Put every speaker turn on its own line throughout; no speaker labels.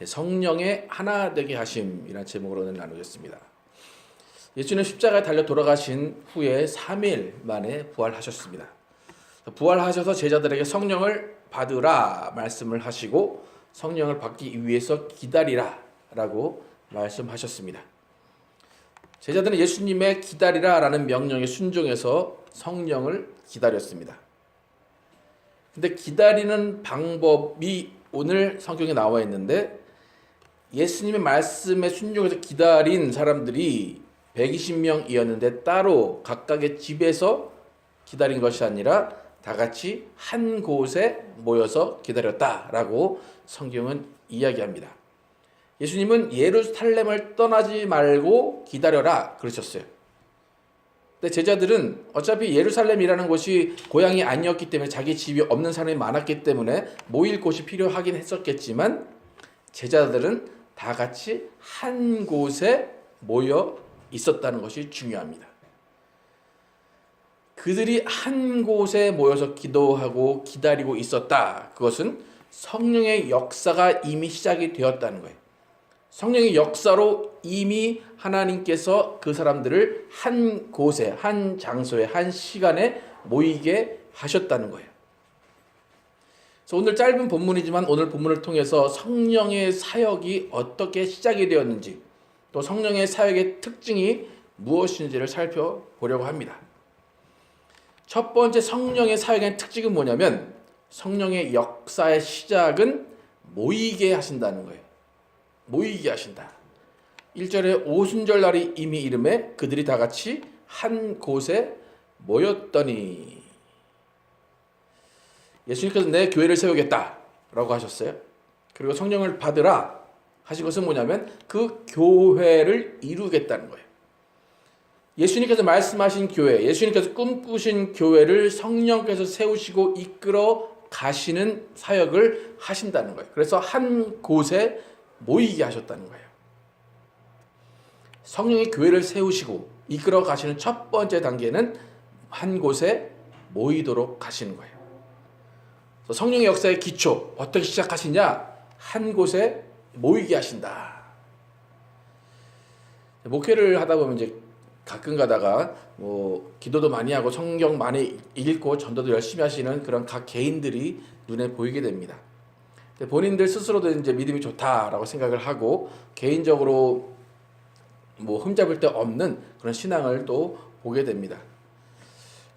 성령의 하나 되게 하심이라는 제목으로 오늘 나누겠습니다. 예수님 십자가에 달려 돌아가신 후에 3일 만에 부활하셨습니다. 부활하셔서 제자들에게 성령을 받으라 말씀을 하시고 성령을 받기 위해서 기다리라 라고 말씀하셨습니다. 제자들은 예수님의 기다리라 라는 명령에 순종해서 성령을 기다렸습니다. 근데 기다리는 방법이 오늘 성경에 나와 있는데 예수님의 말씀에 순종해서 기다린 사람들이 120명이었는데 따로 각각의 집에서 기다린 것이 아니라 다 같이 한 곳에 모여서 기다렸다라고 성경은 이야기합니다. 예수님은 예루살렘을 떠나지 말고 기다려라 그러셨어요. 근데 제자들은 어차피 예루살렘이라는 곳이 고향이 아니었기 때문에 자기 집이 없는 사람이 많았기 때문에 모일 곳이 필요하긴 했었겠지만 제자들은 다 같이 한 곳에 모여 있었다는 것이 중요합니다. 그들이 한 곳에 모여서 기도하고 기다리고 있었다. 그것은 성령의 역사가 이미 시작이 되었다는 거예요. 성령의 역사로 이미 하나님께서 그 사람들을 한 곳에, 한 장소에, 한 시간에 모이게 하셨다는 거예요. 그래서 오늘 짧은 본문이지만 오늘 본문을 통해서 성령의 사역이 어떻게 시작이 되었는지 또 성령의 사역의 특징이 무엇인지를 살펴보려고 합니다. 첫 번째 성령의 사역의 특징은 뭐냐면 성령의 역사의 시작은 모이게 하신다는 거예요. 모이게 하신다. 1절에 오순절 날이 이미 이름에 그들이 다 같이 한 곳에 모였더니 예수님께서 내 교회를 세우겠다라고 하셨어요. 그리고 성령을 받으라 하신 것은 뭐냐면 그 교회를 이루겠다는 거예요. 예수님께서 말씀하신 교회, 예수님께서 꿈꾸신 교회를 성령께서 세우시고 이끌어 가시는 사역을 하신다는 거예요. 그래서 한 곳에 모이게 하셨다는 거예요. 성령이 교회를 세우시고 이끌어 가시는 첫 번째 단계는 한 곳에 모이도록 하시는 거예요. 성령의 역사의 기초 어떻게 시작하시냐? 한 곳에 모이게 하신다. 목회를 하다 보면 이제 가끔 가다가 기도도 많이 하고 성경 많이 읽고 전도도 열심히 하시는 그런 각 개인들이 눈에 보이게 됩니다. 본인들 스스로도 이제 믿음이 좋다라고 생각을 하고 개인적으로 흠잡을 데 없는 그런 신앙을 또 보게 됩니다.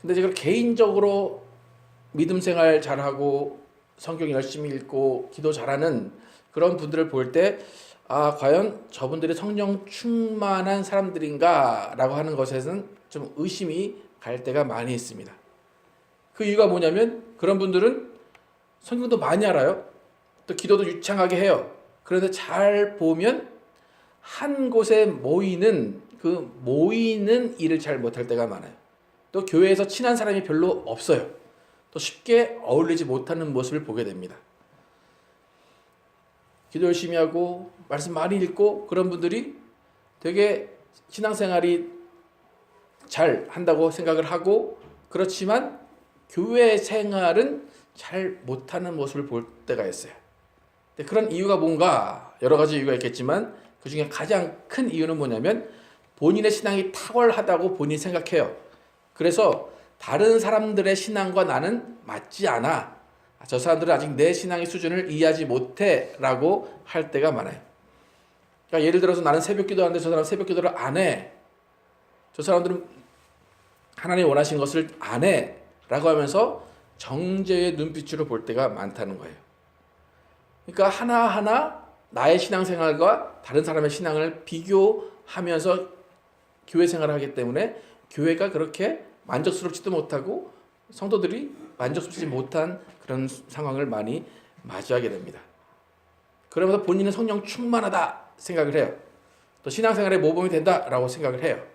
근데 제가 개인적으로 믿음 생활 잘하고 성경 열심히 읽고 기도 잘하는 그런 분들을 볼 때 과연 저분들이 성령 충만한 사람들인가 라고 하는 것에는 좀 의심이 갈 때가 많이 있습니다. 그 이유가 뭐냐면 그런 분들은 성경도 많이 알아요. 또 기도도 유창하게 해요. 그런데 잘 보면 한 곳에 모이는 일을 잘 못할 때가 많아요. 또 교회에서 친한 사람이 별로 없어요. 또 쉽게 어울리지 못하는 모습을 보게 됩니다. 기도 열심히 하고 말씀 많이 읽고 그런 분들이 되게 신앙생활이 잘 한다고 생각을 하고 그렇지만 교회 생활은 잘 못하는 모습을 볼 때가 있어요. 근데 그런 이유가 뭔가 여러 가지 이유가 있겠지만 그 중에 가장 큰 이유는 뭐냐면 본인의 신앙이 탁월하다고 본인이 생각해요. 그래서 다른 사람들의 신앙과 나는 맞지 않아. 저 사람들은 아직 내 신앙의 수준을 이해하지 못해 라고 할 때가 많아요. 그러니까 예를 들어서 나는 새벽 기도하는데 저 사람은 새벽 기도를 안 해. 저 사람들은 하나님이 원하신 것을 안 해 라고 하면서 정죄의 눈빛으로 볼 때가 많다는 거예요. 그러니까 하나하나 나의 신앙생활과 다른 사람의 신앙을 비교하면서 교회 생활을 하기 때문에 교회가 그렇게 만족스럽지도 못하고 성도들이 만족스럽지 못한 그런 상황을 많이 맞이하게 됩니다. 그러면서 본인은 성령 충만하다 생각을 해요. 또 신앙생활에 모범이 된다라고 생각을 해요.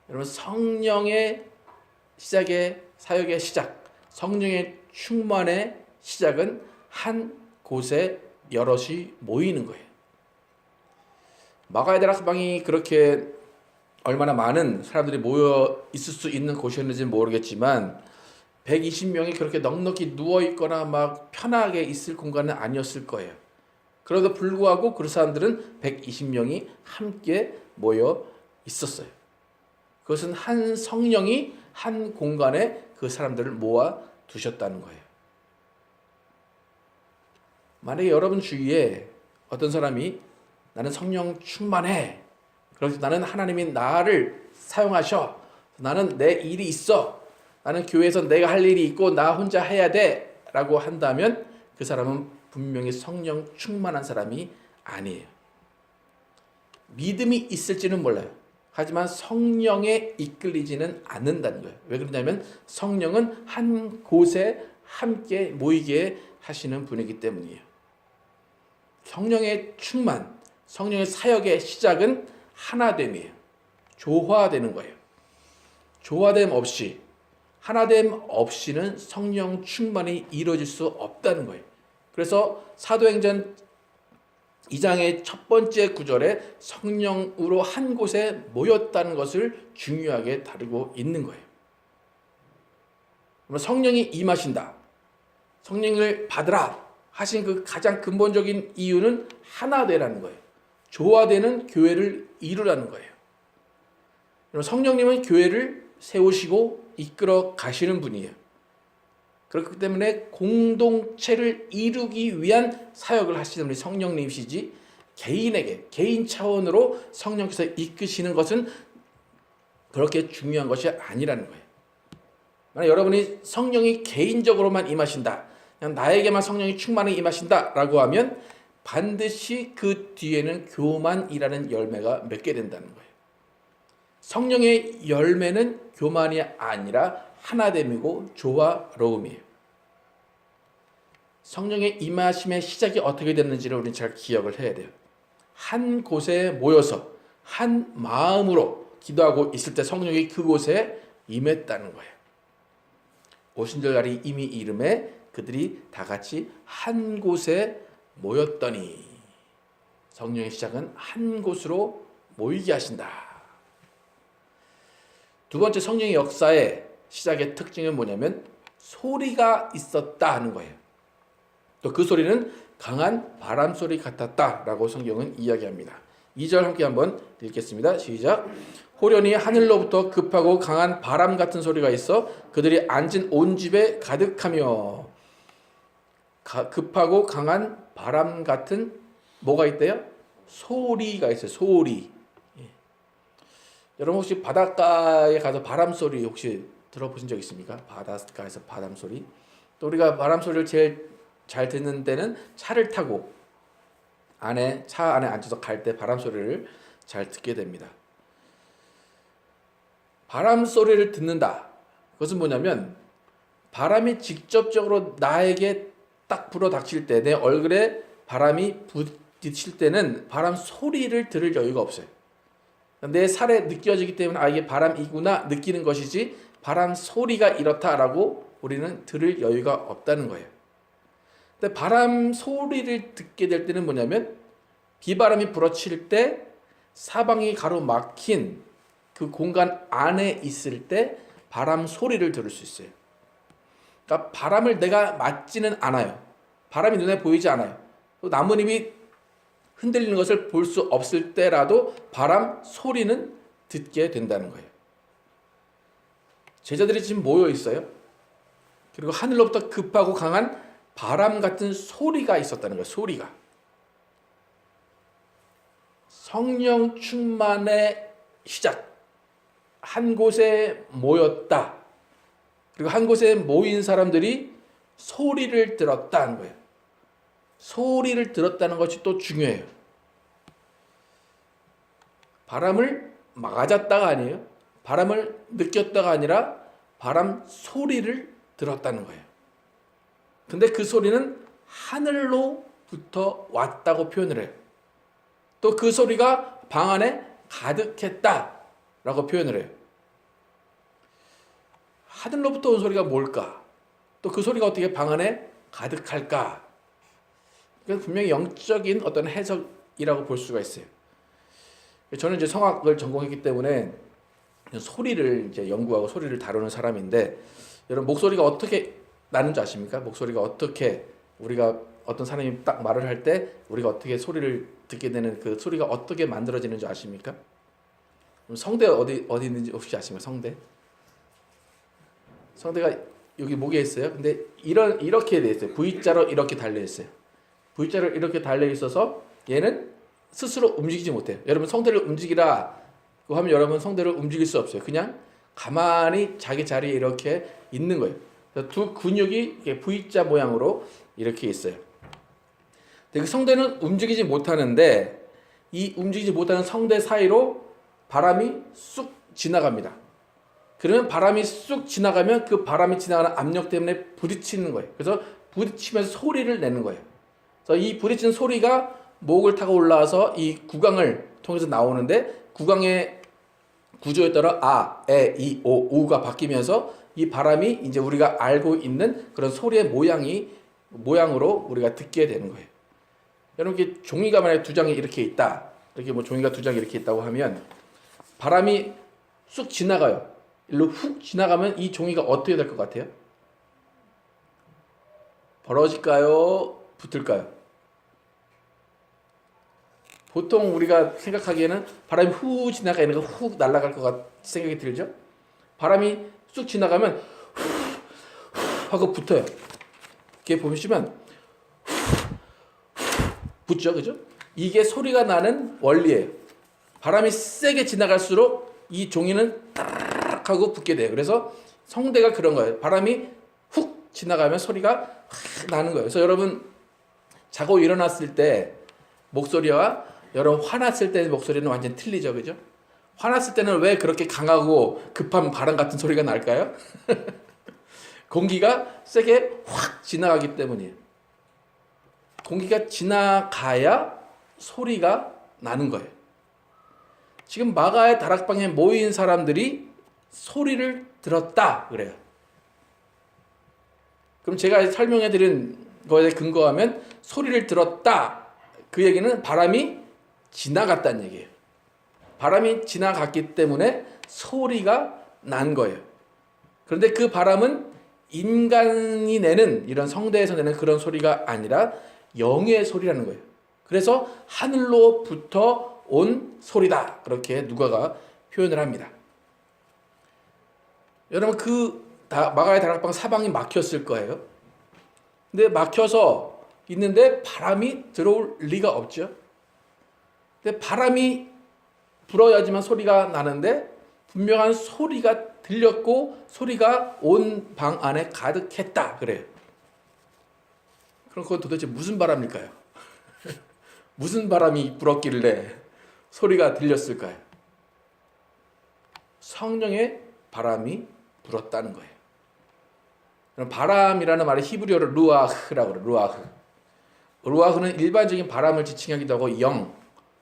여러분 성령의 시작의 사역의 시작, 성령의 충만의 시작은 한 곳에 여럿이 모이는 거예요. 마가의 다락방이 그렇게 얼마나 많은 사람들이 모여 있을 수 있는 곳이었는지는 모르겠지만 120명이 그렇게 넉넉히 누워 있거나 막 편하게 있을 공간은 아니었을 거예요. 그래도 불구하고 그 사람들은 120명이 함께 모여 있었어요. 그것은 한 성령이 한 공간에 그 사람들을 모아 두셨다는 거예요. 만약에 여러분 주위에 어떤 사람이 나는 성령 충만해, 그래서 나는 하나님이 나를 사용하셔, 나는 내 일이 있어, 나는 교회에서 내가 할 일이 있고 나 혼자 해야 돼 라고 한다면 그 사람은 분명히 성령 충만한 사람이 아니에요. 믿음이 있을지는 몰라요. 하지만 성령에 이끌리지는 않는다는 거예요. 왜 그러냐면 성령은 한 곳에 함께 모이게 하시는 분이기 때문이에요. 성령의 충만, 성령의 사역의 시작은 하나됨이에요. 조화되는 거예요. 조화됨 없이, 하나됨 없이는 성령 충만이 이루어질 수 없다는 거예요. 그래서 사도행전 2장의 첫 번째 구절에 성령으로 한 곳에 모였다는 것을 중요하게 다루고 있는 거예요. 성령이 임하신다, 성령을 받으라 하신 그 가장 근본적인 이유는 하나 되라는 거예요. 조화되는 교회를 이루라는 거예요. 성령님은 교회를 세우시고 이끌어 가시는 분이에요. 그렇기 때문에 공동체를 이루기 위한 사역을 하시는 분이 성령님이시지, 개인에게 개인 차원으로 성령께서 이끄시는 것은 그렇게 중요한 것이 아니라는 거예요. 만약 여러분이 성령이 개인적으로만 임하신다, 그냥 나에게만 성령이 충만히 임하신다 라고 하면 반드시 그 뒤에는 교만이라는 열매가 맺게 된다는 거예요. 성령의 열매는 교만이 아니라 하나됨이고 조화로움이에요. 성령의 임하심의 시작이 어떻게 됐는지를 우리는 잘 기억을 해야 돼요. 한 곳에 모여서 한 마음으로 기도하고 있을 때 성령이 그곳에 임했다는 거예요. 오순절날이 이미 이름에 그들이 다 같이 한 곳에 모였더니, 성령의 시작은 한 곳으로 모이게 하신다. 두 번째, 성령의 역사의 시작의 특징은 뭐냐면 소리가 있었다 하는 거예요. 또 그 소리는 강한 바람 소리 같았다라고 성경은 이야기합니다. 2절 함께 한번 읽겠습니다. 시작. 호련히 하늘로부터 급하고 강한 바람 같은 소리가 있어 그들이 앉은 온 집에 가득하며. 급하고 강한 바람 같은 뭐가 있대요? 소리가 있어요. 소리. 여러분 혹시 바닷가에 가서 바람 소리 혹시 들어보신 적 있습니까? 바닷가에서 바람 소리. 또 우리가 바람 소리를 제일 잘 듣는 때는 차를 타고 차 안에 앉아서 갈 때 바람 소리를 잘 듣게 됩니다. 바람 소리를 듣는다. 그것은 뭐냐면 바람이 직접적으로 나에게 딱 불어 닥칠 때, 내 얼굴에 바람이 부딪힐 때는 바람 소리를 들을 여유가 없어요. 내 살에 느껴지기 때문에 이게 바람이구나 느끼는 것이지 바람 소리가 이렇다라고 우리는 들을 여유가 없다는 거예요. 근데 바람 소리를 듣게 될 때는 뭐냐면 비바람이 불어칠 때 사방이 가로막힌 그 공간 안에 있을 때 바람 소리를 들을 수 있어요. 그러니까 바람을 내가 맞지는 않아요. 바람이 눈에 보이지 않아요. 또 나뭇잎이 흔들리는 것을 볼 수 없을 때라도 바람 소리는 듣게 된다는 거예요. 제자들이 지금 모여 있어요. 그리고 하늘로부터 급하고 강한 바람 같은 소리가 있었다는 거예요. 소리가. 성령 충만의 시작. 한 곳에 모였다. 그리고 한 곳에 모인 사람들이 소리를 들었다는 거예요. 소리를 들었다는 것이 또 중요해요. 바람을 맞았다가 아니에요. 바람을 느꼈다가 아니라 바람 소리를 들었다는 거예요. 근데 그 소리는 하늘로부터 왔다고 표현을 해요. 또 그 소리가 방 안에 가득했다라고 표현을 해요. 하늘로부터 온 소리가 뭘까? 또 그 소리가 어떻게 방 안에 가득할까? 그건 분명히 영적인 어떤 해석이라고 볼 수가 있어요. 저는 이제 성악을 전공했기 때문에 소리를 이제 연구하고 소리를 다루는 사람인데, 여러분 목소리가 어떻게 나는 줄 아십니까? 목소리가 어떻게 우리가 어떤 사람이 딱 말을 할 때 우리가 어떻게 소리를 듣게 되는 그 소리가 어떻게 만들어지는 줄 아십니까? 성대 어디 있는지 혹시 아십니까? 성대가 여기 목에 있어요. 근데 이렇게 돼 있어요. V자로 이렇게 달려 있어요. V자로 이렇게 달려 있어서 얘는 스스로 움직이지 못해요. 여러분 성대를 움직이라 하면 여러분 성대를 움직일 수 없어요. 그냥 가만히 자기 자리에 이렇게 있는 거예요. 두 근육이 V자 모양으로 이렇게 있어요. 근데 그 성대는 움직이지 못하는데 이 움직이지 못하는 성대 사이로 바람이 쑥 지나갑니다. 그러면 바람이 쑥 지나가면 그 바람이 지나가는 압력 때문에 부딪히는 거예요. 그래서 부딪히면서 소리를 내는 거예요. 그래서 이 부딪히는 소리가 목을 타고 올라와서 이 구강을 통해서 나오는데 구강의 구조에 따라 아, 에, 이, 오, 우가 바뀌면서 이 바람이 이제 우리가 알고 있는 그런 소리의 모양으로 우리가 듣게 되는 거예요. 여러분 이렇게 종이가 만약에 두 장이 이렇게 있다. 이렇게 뭐 종이가 두 장이 이렇게 있다고 하면 바람이 쑥 지나가요. 일로 훅 지나가면 이 종이가 어떻게 될 것 같아요? 벌어질까요? 붙을까요? 보통 우리가 생각하기에는 바람이 후 지나가 얘네가 훅 날아갈 것 같은 생각이 들죠? 바람이 쑥 지나가면 후 하고 붙어요. 이렇게 보시면 붙죠, 그죠? 이게 소리가 나는 원리예요. 바람이 세게 지나갈수록 이 종이는 딱 하고 붙게 돼요. 그래서 성대가 그런 거예요. 바람이 훅 지나가면 소리가 확 나는 거예요. 그래서 여러분 자고 일어났을 때 목소리와 여러분 화났을 때 목소리는 완전 틀리죠, 그죠? 화났을 때는 왜 그렇게 강하고 급한 바람 같은 소리가 날까요? 공기가 세게 확 지나가기 때문이에요. 공기가 지나가야 소리가 나는 거예요. 지금 마가의 다락방에 모인 사람들이 소리를 들었다 그래요. 그럼 제가 설명해 드린 거에 근거하면 소리를 들었다 그 얘기는 바람이 지나갔다는 얘기예요. 바람이 지나갔기 때문에 소리가 난 거예요. 그런데 그 바람은 인간이 내는 이런 성대에서 내는 그런 소리가 아니라 영의 소리라는 거예요. 그래서 하늘로부터 온 소리다. 그렇게 누가가 표현을 합니다. 여러분 마가의 다락방 사방이 막혔을 거예요. 근데 막혀서 있는데 바람이 들어올 리가 없죠. 근데 바람이 불어야지만 소리가 나는데 분명한 소리가 들렸고 소리가 온 방 안에 가득했다 그래요. 그럼 그건 도대체 무슨 바람일까요? 무슨 바람이 불었길래 소리가 들렸을까요? 성령의 바람이 불었다는 거예요. 바람이라는 말이 히브리어로 루아흐라고 그래요. 루아흐. 루아흐는 일반적인 바람을 지칭하기도 하고 영,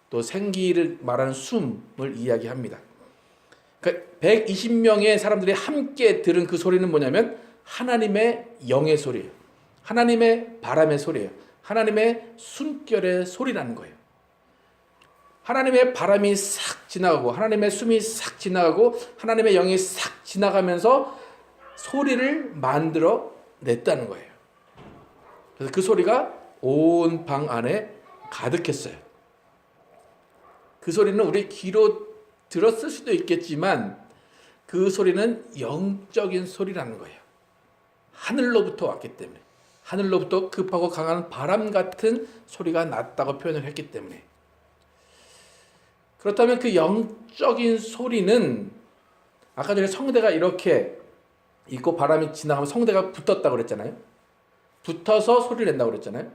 또 생기를 말하는 숨을 이야기합니다. 그러니까 120명의 사람들이 함께 들은 그 소리는 뭐냐면 하나님의 영의 소리예요. 하나님의 바람의 소리예요. 하나님의 숨결의 소리라는 거예요. 하나님의 바람이 싹 지나가고 하나님의 숨이 싹 지나가고 하나님의 영이 싹 지나가면서 소리를 만들어 냈다는 거예요. 그래서 그 소리가 온 방 안에 가득했어요. 그 소리는 우리 귀로 들었을 수도 있겠지만 그 소리는 영적인 소리라는 거예요. 하늘로부터 왔기 때문에. 하늘로부터 급하고 강한 바람 같은 소리가 났다고 표현을 했기 때문에. 그렇다면 그 영적인 소리는 아까 전에 성대가 이렇게 있고 바람이 지나가면 성대가 붙었다고 그랬잖아요. 붙어서 소리를 낸다고 그랬잖아요.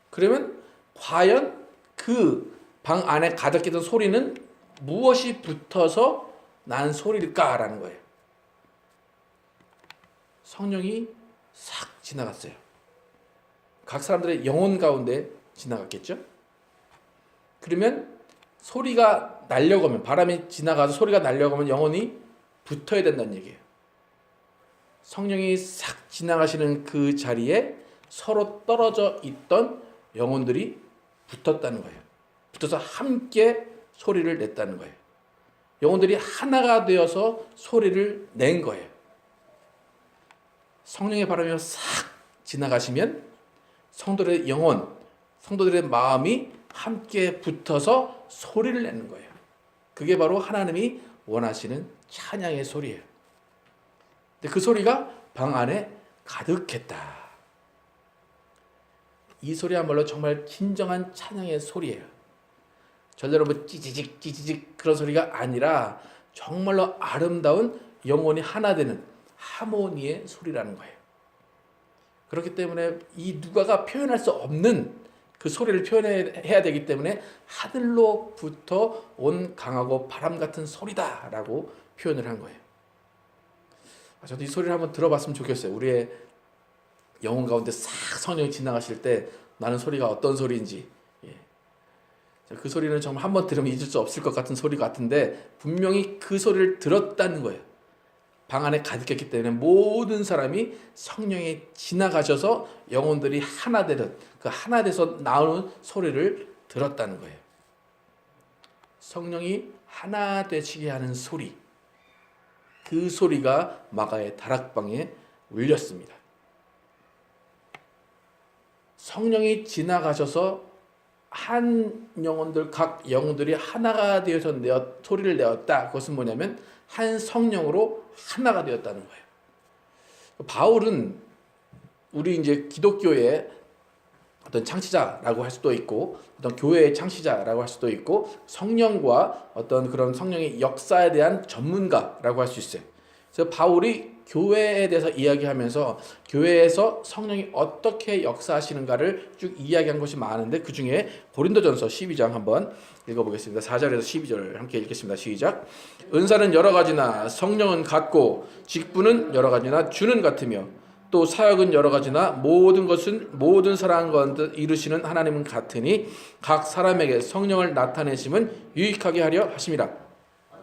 그러면 과연 그 방 안에 가득했던 소리는 무엇이 붙어서 난 소리일까라는 거예요. 성령이 싹 지나갔어요. 각 사람들의 영혼 가운데 지나갔겠죠? 그러면 소리가 날려가면 바람이 지나가서 소리가 날려가면 영혼이 붙어야 된다는 얘기예요. 성령이 싹 지나가시는 그 자리에 서로 떨어져 있던 영혼들이 붙었다는 거예요. 붙어서 함께 소리를 냈다는 거예요. 영혼들이 하나가 되어서 소리를 낸 거예요. 성령의 바람이 싹 지나가시면 성도들의 영혼, 성도들의 마음이 함께 붙어서 소리를 내는 거예요. 그게 바로 하나님이 원하시는 찬양의 소리예요. 근데 그 소리가 방 안에 가득했다. 이 소리야말로 정말 진정한 찬양의 소리예요. 절대로 뭐 찌지직 찌지직 그런 소리가 아니라 정말로 아름다운 영혼이 하나 되는 하모니의 소리라는 거예요. 그렇기 때문에 이 누가가 표현할 수 없는 그 소리를 표현해야 되기 때문에 하늘로부터 온 강하고 바람 같은 소리다라고 표현을 한 거예요. 저도 이 소리를 한번 들어봤으면 좋겠어요. 우리의 영혼 가운데 싹 성령이 지나가실 때 나는 소리가 어떤 소리인지. 그 소리는 정말 한번 들으면 잊을 수 없을 것 같은 소리 같은데 분명히 그 소리를 들었다는 거예요. 방 안에 가득했기 때문에 모든 사람이 성령이 지나가셔서 영혼들이 하나 되는 그 하나 돼서 나오는 소리를 들었다는 거예요. 성령이 하나 되시게 하는 소리, 그 소리가 마가의 다락방에 울렸습니다. 성령이 지나가셔서 한 영혼들 각 영혼들이 하나가 되어서 소리를 내었다. 그것은 뭐냐면 한 성령으로 하나가 되었다는 거예요. 바울은 우리 이제 기독교의 어떤 창시자라고 할 수도 있고 어떤 교회의 창시자라고 할 수도 있고 성령과 어떤 그런 성령의 역사에 대한 전문가라고 할 수 있어요. 그래서 바울이 교회에 대해서 이야기하면서 교회에서 성령이 어떻게 역사하시는가를 쭉 이야기한 것이 많은데 그 중에 고린도전서 12장 한번 읽어보겠습니다. 4절에서 12절 함께 읽겠습니다. 시작. 은사는 여러 가지나 성령은 같고 직분은 여러 가지나 주는 같으며 또 사역은 여러 가지나 모든 것은 모든 사람과 이루시는 하나님은 같으니 각 사람에게 성령을 나타내심은 유익하게 하려 하심이라.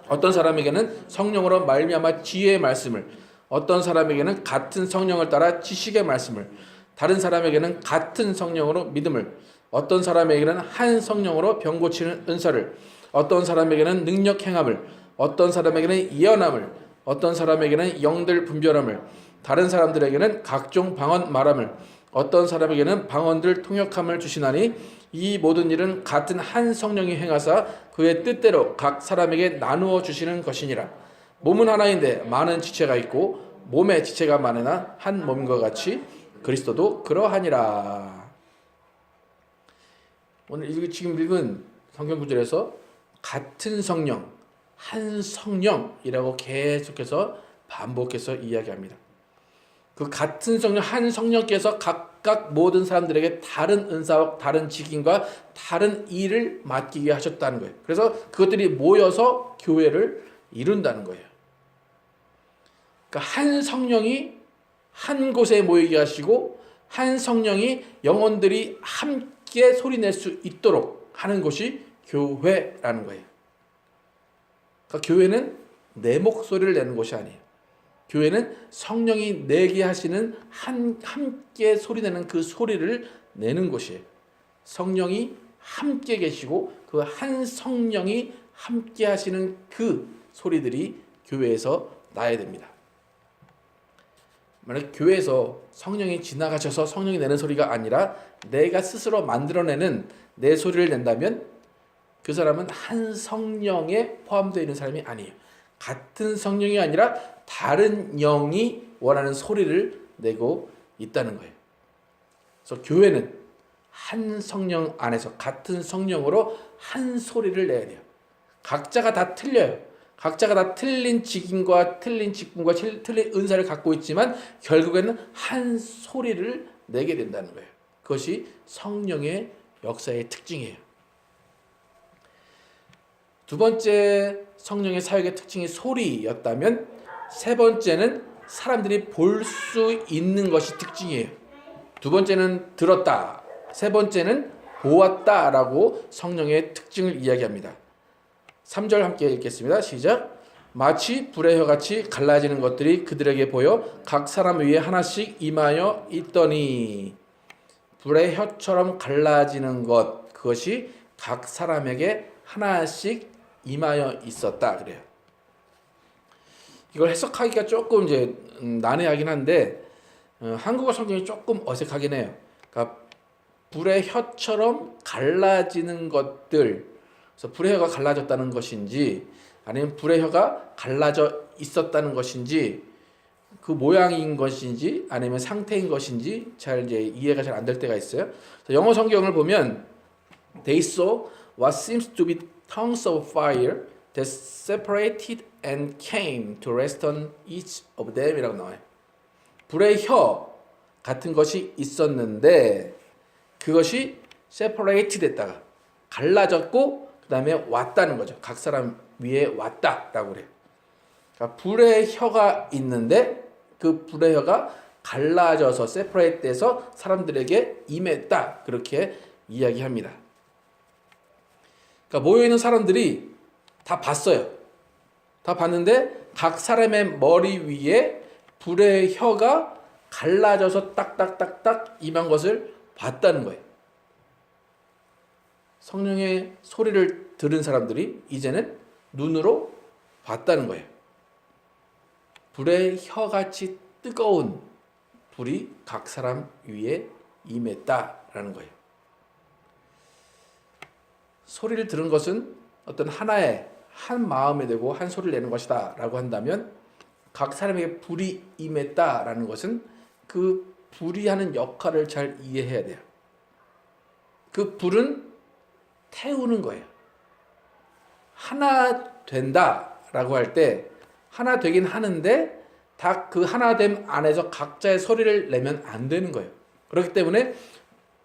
어떤 사람에게는 성령으로 말미암아 지혜의 말씀을, 어떤 사람에게는 같은 성령을 따라 지식의 말씀을, 다른 사람에게는 같은 성령으로 믿음을, 어떤 사람에게는 한 성령으로 병 고치는 은사를, 어떤 사람에게는 능력 행함을, 어떤 사람에게는 예언함을, 어떤 사람에게는 영들 분별함을, 다른 사람들에게는 각종 방언 말함을, 어떤 사람에게는 방언들 통역함을 주시나니 이 모든 일은 같은 한 성령이 행하사 그의 뜻대로 각 사람에게 나누어 주시는 것이니라. 몸은 하나인데 많은 지체가 있고 몸의 지체가 많으나 한 몸과 같이 그리스도도 그러하니라. 오늘 지금 읽은 성경 구절에서 같은 성령, 한 성령이라고 계속해서 반복해서 이야기합니다. 그 같은 성령, 한 성령께서 각각 모든 사람들에게 다른 은사와 다른 직임과 다른 일을 맡기게 하셨다는 거예요. 그래서 그것들이 모여서 교회를 이룬다는 거예요. 그러니까 한 성령이 한 곳에 모이게 하시고 한 성령이 영혼들이 함께 소리낼 수 있도록 하는 것이 교회라는 거예요. 그러니까 교회는 내 목소리를 내는 것이 아니에요. 교회는 성령이 내게 하시는 함께 소리내는 그 소리를 내는 곳이에요. 성령이 함께 계시고 그 한 성령이 함께 하시는 그 소리들이 교회에서 나야 됩니다. 만약 교회에서 성령이 지나가셔서 성령이 내는 소리가 아니라 내가 스스로 만들어내는 내 소리를 낸다면 그 사람은 한 성령에 포함되어 있는 사람이 아니에요. 같은 성령이 아니라 다른 영이 원하는 소리를 내고 있다는 거예요. 그래서 교회는 한 성령 안에서 같은 성령으로 한 소리를 내야 돼요. 각자가 다 틀려요. 각자가 다 틀린 직임과 틀린 직분과 틀린 은사를 갖고 있지만 결국에는 한 소리를 내게 된다는 거예요. 그것이 성령의 역사의 특징이에요. 두 번째 성령의 사역의 특징이 소리였다면 세 번째는 사람들이 볼 수 있는 것이 특징이에요. 두 번째는 들었다. 세 번째는 보았다라고 성령의 특징을 이야기합니다. 3절 함께 읽겠습니다. 시작. 마치 불의 혀같이 갈라지는 것들이 그들에게 보여 각 사람 위에 하나씩 임하여 있더니 불의 혀처럼 갈라지는 것 그것이 각 사람에게 하나씩 임하여 있었다 그래요. 이걸 해석하기가 조금 이제 난해하긴 한데 한국어 성경이 조금 어색하긴 해요. 그러니까 불의 혀처럼 갈라지는 것들, 그래서 불의 혀가 갈라졌다는 것인지 아니면 불의 혀가 갈라져 있었다는 것인지 그 모양인 것인지 아니면 상태인 것인지 잘 이제 이해가 잘 안 될 때가 있어요. 영어 성경을 보면 They saw what seems to be tongues of fire that separated and came to rest on each of them 이라고 나와요. 불의 혀 같은 것이 있었는데 그것이 separate 됐다가 갈라졌고 그 다음에 왔다는 거죠. 각 사람 위에 왔다라고 그래요. 그러니까 불의 혀가 있는데 그 불의 혀가 갈라져서 separate 돼서 사람들에게 임했다. 그렇게 이야기합니다. 그러니까 모여있는 사람들이 다 봤어요. 다 봤는데 각 사람의 머리 위에 불의 혀가 갈라져서 딱딱딱딱 임한 것을 봤다는 거예요. 성령의 소리를 들은 사람들이 이제는 눈으로 봤다는 거예요. 불의 혀같이 뜨거운 불이 각 사람 위에 임했다라는 거예요. 소리를 들은 것은 어떤 하나의 한 마음이 되고 한 소리를 내는 것이다 라고 한다면 각 사람에게 불이 임했다라는 것은 그 불이 하는 역할을 잘 이해해야 돼요. 그 불은 태우는 거예요. 하나 된다라고 할 때 하나 되긴 하는데 다 그 하나됨 안에서 각자의 소리를 내면 안 되는 거예요. 그렇기 때문에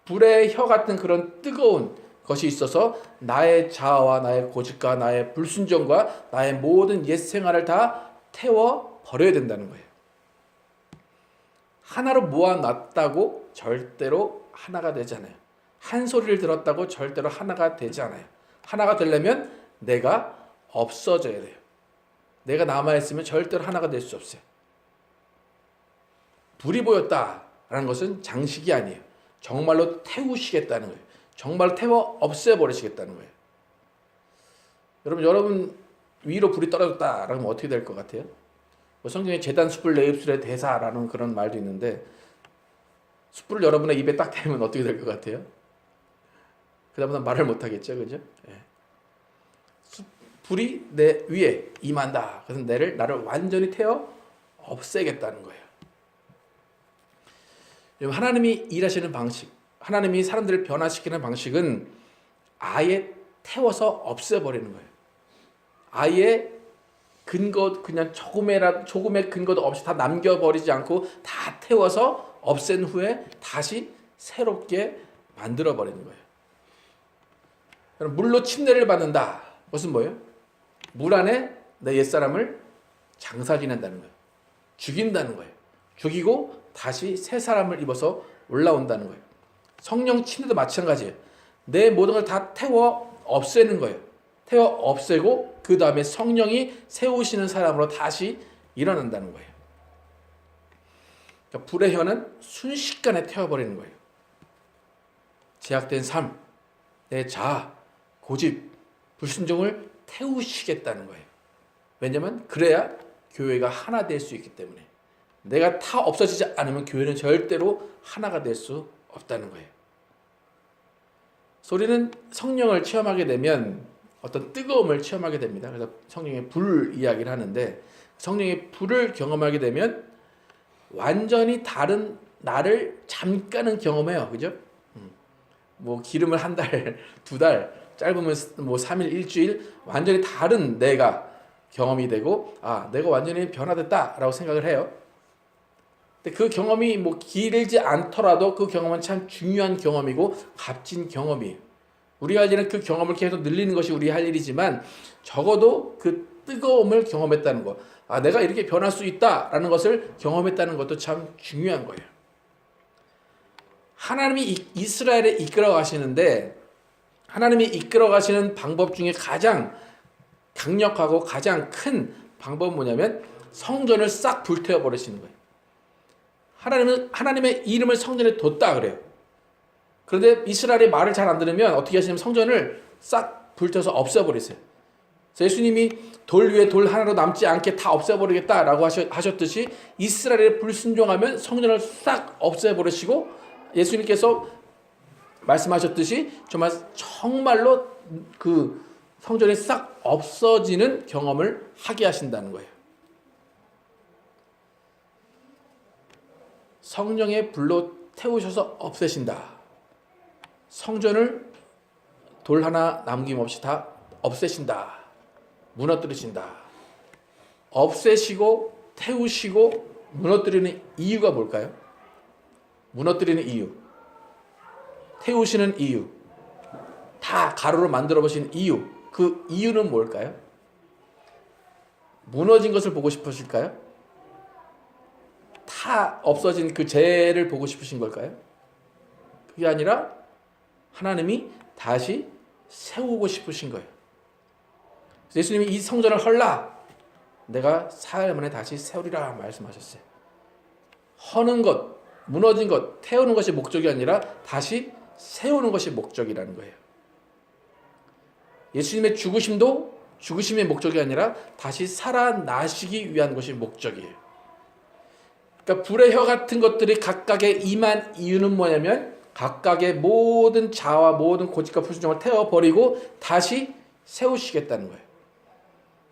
불의 혀 같은 그런 뜨거운 것이 있어서 나의 자아와 나의 고집과 나의 불순종과 나의 모든 옛 생활을 다 태워 버려야 된다는 거예요. 하나로 모아놨다고 절대로 하나가 되지 않아요. 한 소리를 들었다고 절대로 하나가 되지 않아요. 하나가 되려면 내가 없어져야 돼요. 내가 남아있으면 절대로 하나가 될 수 없어요. 불이 보였다라는 것은 장식이 아니에요. 정말로 태우시겠다는 거예요. 정말 태워 없애버리시겠다는 거예요. 여러분 위로 불이 떨어졌다라면 어떻게 될 것 같아요? 성경에 재단 숯불 내 입술의 대사라는 그런 말도 있는데 숯불을 여러분의 입에 딱 대면 어떻게 될 것 같아요? 그 다음부터 말을 못하겠죠, 그죠? 예. 불이 내 위에 임한다. 그래서 나를 완전히 태워 없애겠다는 거예요. 하나님이 일하시는 방식, 하나님이 사람들을 변화시키는 방식은 아예 태워서 없애버리는 거예요. 아예 그냥 조금의 근거도 없이 다 남겨버리지 않고 다 태워서 없앤 후에 다시 새롭게 만들어버리는 거예요. 물로 침례를 받는다. 그것은 뭐예요? 물 안에 내 옛사람을 장사 지낸다는 거예요. 죽인다는 거예요. 죽이고 다시 새 사람을 입어서 올라온다는 거예요. 성령 침례도 마찬가지예요. 내 모든 걸 다 태워 없애는 거예요. 태워 없애고 그 다음에 성령이 세우시는 사람으로 다시 일어난다는 거예요. 그러니까 불의 혀는 순식간에 태워버리는 거예요. 제약된 삶, 내 자아, 고집, 불순종을 태우시겠다는 거예요. 왜냐하면 그래야 교회가 하나 될 수 있기 때문에. 내가 다 없어지지 않으면 교회는 절대로 하나가 될 수 없다는 거예요. 소리는 성령을 체험하게 되면 어떤 뜨거움을 체험하게 됩니다. 그래서 성령의 불 이야기를 하는데 성령의 불을 경험하게 되면 완전히 다른 나를 잠깐은 경험해요. 그죠? 뭐 기름을 한 달, 두 달, 짧으면 뭐 3일, 일주일 완전히 다른 내가 경험이 되고 내가 완전히 변화됐다라고 생각을 해요. 근데 그 경험이 뭐 길지 않더라도 그 경험은 참 중요한 경험이고 값진 경험이에요. 우리가 할 일은 그 경험을 계속 늘리는 것이 우리 할 일이지만 적어도 그 뜨거움을 경험했다는 것, 내가 이렇게 변할 수 있다라는 것을 경험했다는 것도 참 중요한 거예요. 하나님이 이스라엘에 이끌어 가시는데 하나님이 이끌어 가시는 방법 중에 가장 강력하고 가장 큰 방법은 뭐냐면 성전을 싹 불태워 버리시는 거예요. 하나님의 이름을 성전에 뒀다 그래요. 그런데 이스라엘이 말을 잘 안 들으면 어떻게 하시냐면 성전을 싹 불태워서 없애버리세요. 예수님이 돌 위에 돌 하나로 남지 않게 다 없애버리겠다라고 하셨듯이 이스라엘의 불순종하면 성전을 싹 없애버리시고 예수님께서 말씀하셨듯이 정말로 그 성전이 싹 없어지는 경험을 하게 하신다는 거예요. 성령의 불로 태우셔서 없애신다. 성전을 돌 하나 남김없이 다 없애신다. 무너뜨리신다. 없애시고 태우시고 무너뜨리는 이유가 뭘까요? 무너뜨리는 이유, 태우시는 이유, 다 가루로 만들어 보신 이유, 그 이유는 뭘까요? 무너진 것을 보고 싶으실까요? 다 없어진 그 죄를 보고 싶으신 걸까요? 그게 아니라 하나님이 다시 세우고 싶으신 거예요. 예수님이 이 성전을 헐라, 내가 사흘 만에 다시 세우리라 말씀하셨어요. 허는 것, 무너진 것, 태우는 것이 목적이 아니라 다시 세우는 것이 목적이라는 거예요. 예수님의 죽으심도 죽으심의 목적이 아니라 다시 살아나시기 위한 것이 목적이에요. 그러니까 불의 혀 같은 것들이 각각의 임한 이유는 뭐냐면 각각의 모든 자와 모든 고집과 불순종을 태워버리고 다시 세우시겠다는 거예요.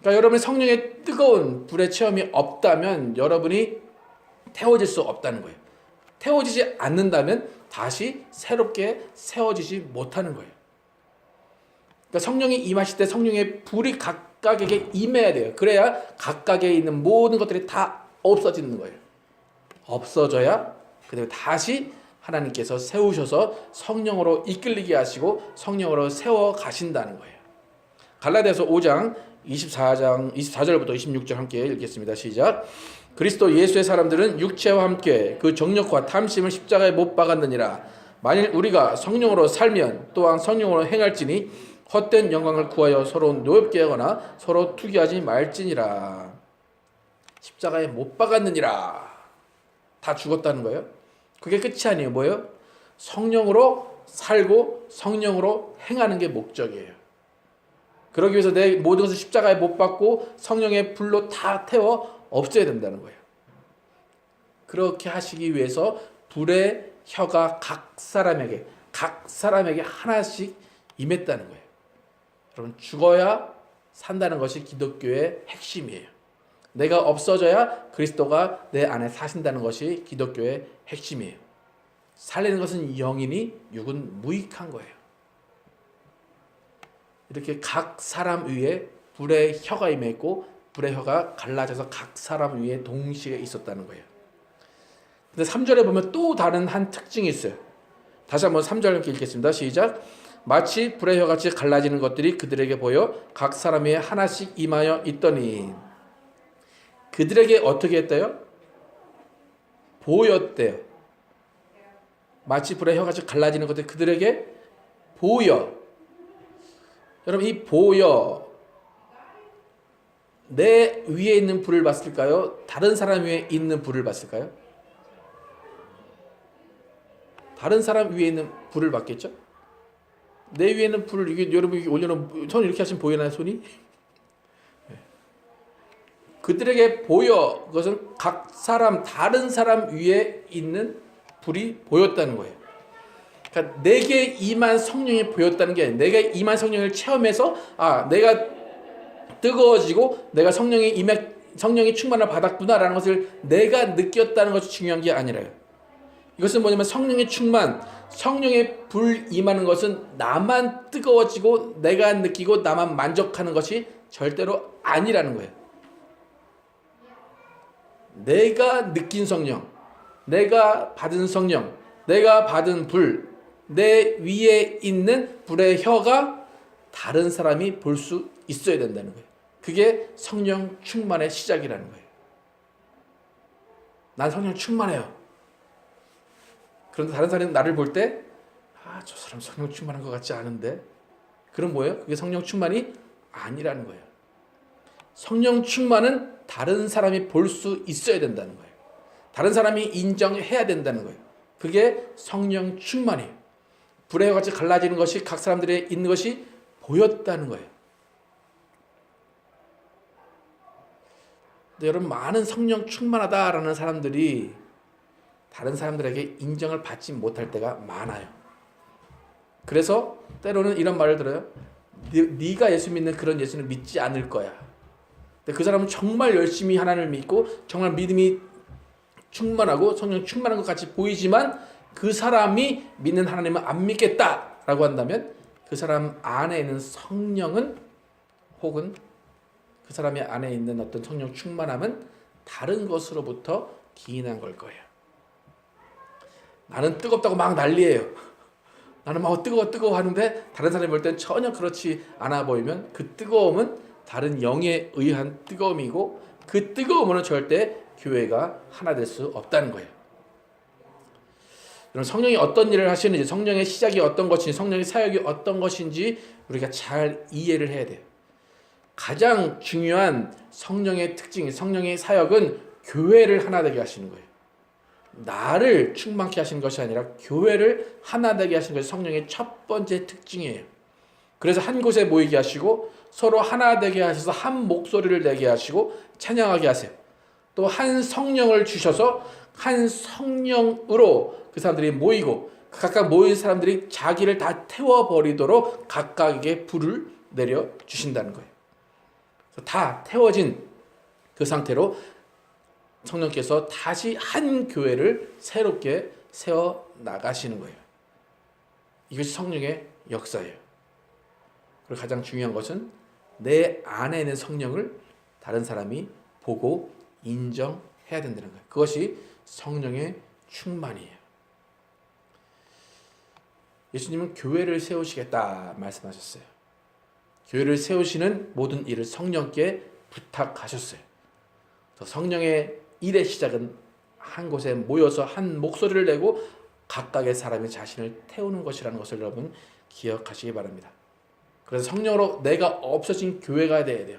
그러니까 여러분이 성령의 뜨거운 불의 체험이 없다면 여러분이 태워질 수 없다는 거예요. 태워지지 않는다면 다시 새롭게 세워지지 못하는 거예요. 그러니까 성령이 임하실 때 성령의 불이 각각에게 임해야 돼요. 그래야 각각에 있는 모든 것들이 다 없어지는 거예요. 없어져야 그다음에 다시 하나님께서 세우셔서 성령으로 이끌리게 하시고 성령으로 세워 가신다는 거예요. 갈라디아서 5장 24절부터 26절 함께 읽겠습니다. 시작. 그리스도 예수의 사람들은 육체와 함께 그 정욕과 탐심을 십자가에 못 박았느니라. 만일 우리가 성령으로 살면 또한 성령으로 행할지니 헛된 영광을 구하여 서로 노엽게 하거나 서로 투기하지 말지니라. 십자가에 못 박았느니라. 다 죽었다는 거예요. 그게 끝이 아니에요. 뭐예요? 성령으로 살고 성령으로 행하는 게 목적이에요. 그러기 위해서 내 모든 것을 십자가에 못 박고 성령의 불로 다 태워 없애야 된다는 거예요. 그렇게 하시기 위해서 불의 혀가 각 사람에게 하나씩 임했다는 거예요. 여러분, 죽어야 산다는 것이 기독교의 핵심이에요. 내가 없어져야 그리스도가 내 안에 사신다는 것이 기독교의 핵심이에요. 살리는 것은 영이니 육은 무익한 거예요. 이렇게 각 사람 위에 불의 혀가 임했고 불의 혀가 갈라져서 각 사람 위에 동시에 있었다는 거예요. 근데 3절에 보면 또 다른 한 특징이 있어요. 다시 한번 3절 함께 읽겠습니다. 시작. 마치 불의 혀같이 갈라지는 것들이 그들에게 보여 각 사람 위에 하나씩 임하여 있더니. 그들에게 어떻게 했대요? 보였대요. 마치 불의 혀같이 갈라지는 것들이 그들에게 보여. 여러분, 이 보여, 내 위에 있는 불을 봤을까요? 다른 사람 위에 있는 불을 봤을까요? 다른 사람 위에 있는 불을 봤겠죠? 내 위에 있는 불을 이게 여러분 올려놓은 손 이렇게 하시면 보이나요? 손이? 그들에게 보여. 그것은 각 사람, 다른 사람 위에 있는 불이 보였다는 거예요. 그러니까 내게 임한 성령이 보였다는 게 아니라 내가 임한 성령을 체험해서 내가 뜨거워지고 내가 성령이 충만을 받았구나라는 것을 내가 느꼈다는 것이 중요한 게 아니라요. 이것은 뭐냐면 성령의 충만, 성령의 불 임하는 것은 나만 뜨거워지고 내가 느끼고 나만 만족하는 것이 절대로 아니라는 거예요. 내가 느낀 성령, 내가 받은 성령, 내가 받은 불, 내 위에 있는 불의 혀가 다른 사람이 볼 수 있어야 된다는 거예요. 그게 성령 충만의 시작이라는 거예요. 난 성령 충만해요. 그런데 다른 사람이 나를 볼 때 저 사람 성령 충만한 것 같지 않은데, 그럼 뭐예요? 그게 성령 충만이 아니라는 거예요. 성령 충만은 다른 사람이 볼 수 있어야 된다는 거예요. 다른 사람이 인정해야 된다는 거예요. 그게 성령 충만이에요. 불의 혀같이 갈라지는 것이 각 사람들의 있는 것이 보였다는 거예요. 근데 여러분, 많은 성령 충만하다라는 사람들이 다른 사람들에게 인정을 받지 못할 때가 많아요. 그래서 때로는 이런 말을 들어요. 네가 예수 믿는 그런 예수는 믿지 않을 거야. 근데 그 사람은 정말 열심히 하나님을 믿고 정말 믿음이 충만하고 성령 충만한 것 같이 보이지만 그 사람이 믿는 하나님을 안 믿겠다라고 한다면 그 사람 안에 있는 성령은, 혹은 그 사람의 안에 있는 어떤 성령 충만함은 다른 것으로부터 기인한 걸 거예요. 나는 뜨겁다고 막 난리예요. 나는 막 뜨거워 하는데 다른 사람이 볼 땐 전혀 그렇지 않아 보이면 그 뜨거움은 다른 영에 의한 뜨거움이고, 그 뜨거움은 절대 교회가 하나 될 수 없다는 거예요. 여러분, 성령이 어떤 일을 하시는지, 성령의 시작이 어떤 것인지, 성령의 사역이 어떤 것인지 우리가 잘 이해를 해야 돼요. 가장 중요한 성령의 특징, 성령의 사역은 교회를 하나 되게 하시는 거예요. 나를 충만케 하시는 것이 아니라 교회를 하나 되게 하시는 것이 성령의 첫 번째 특징이에요. 그래서 한 곳에 모이게 하시고 서로 하나 되게 하셔서 한 목소리를 내게 하시고 찬양하게 하세요. 또 한 성령을 주셔서 한 성령으로 그 사람들이 모이고 각각 모인 사람들이 자기를 다 태워버리도록 각각에게 불을 내려 주신다는 거예요. 다 태워진 그 상태로 성령께서 다시 한 교회를 새롭게 세워 나가시는 거예요. 이것이 성령의 역사예요. 그리고 가장 중요한 것은 내 안에 있는 성령을 다른 사람이 보고 인정해야 된다는 거예요. 그것이 성령의 충만이에요. 예수님은 교회를 세우시겠다 말씀하셨어요. 교회를 세우시는 모든 일을 성령께 부탁하셨어요. 성령의 일의 시작은 한 곳에 모여서 한 목소리를 내고 각각의 사람이 자신을 태우는 것이라는 것을 여러분 기억하시기 바랍니다. 그래서 성령으로 내가 없어진 교회가 돼야 돼요.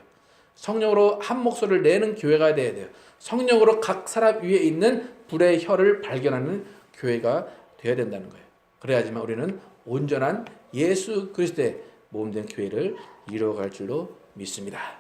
성령으로 한 목소리를 내는 교회가 돼야 돼요. 성령으로 각 사람 위에 있는 불의 혀를 발견하는 교회가 되어야 된다는 거예요. 그래야지만 우리는 온전한 예수 그리스도의 몸된 교회를 이루어갈 줄로 믿습니다.